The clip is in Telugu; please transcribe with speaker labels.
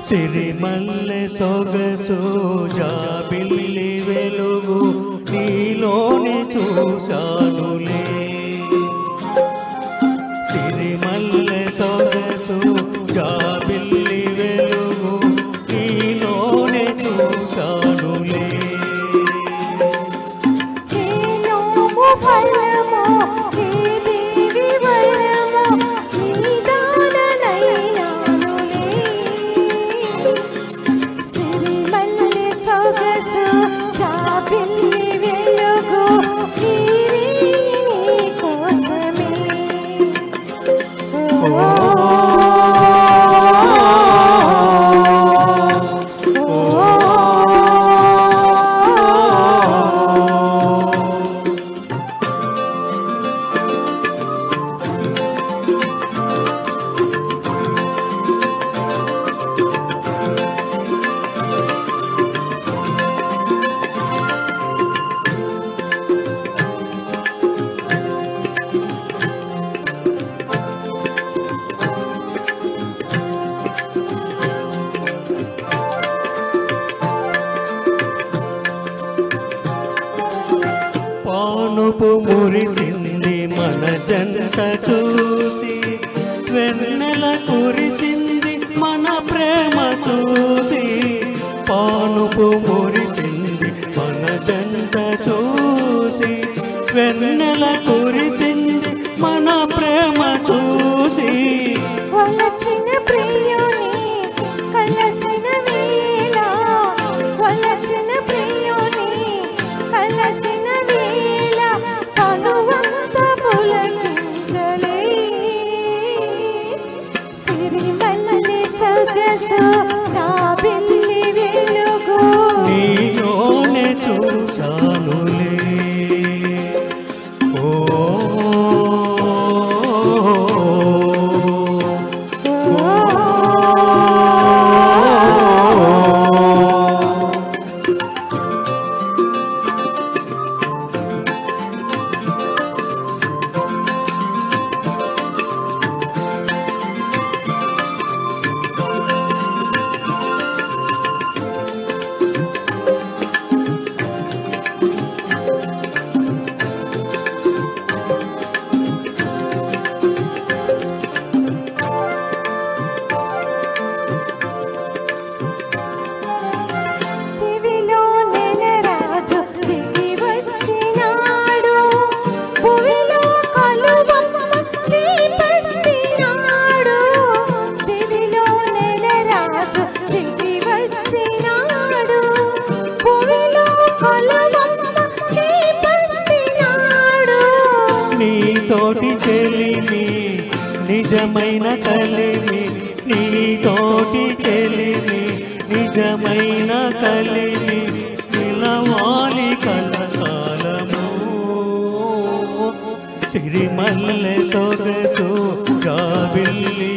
Speaker 1: సిరిమల్లె సొగసు జాబిల్లి వెలుగు నీలోనే చూశానులే. సిరిమల్లె సొగసు జాబిల్లి వెలుగు నీలోనే చూశానులే. పానుపు మురిసింది మన జంట చూసి, వెన్నెల కురిసింది మన ప్రేమ చూసి. పానుపు మురిసింది మన జంట చూసి, వెన్నెల కురిసింది మన ప్రేమ చూసి.
Speaker 2: వలచిన ప్రియుని కలసిన వేళ, వలచిన ప్రియుని కలసిన వేళ కనువంత పులకిందలే. సిరిమల్లె సొగసు జాబిల్లి వెలుగు
Speaker 1: నీలోనే చూశానులే. నీతోటి చెలిమి నిజమైన కలిమి, నీతోటి చెలిమి నిజమైన కలిమి, నిలవాలి కలకాలము. సిరిమల్లె సొగసు జాబిల్లి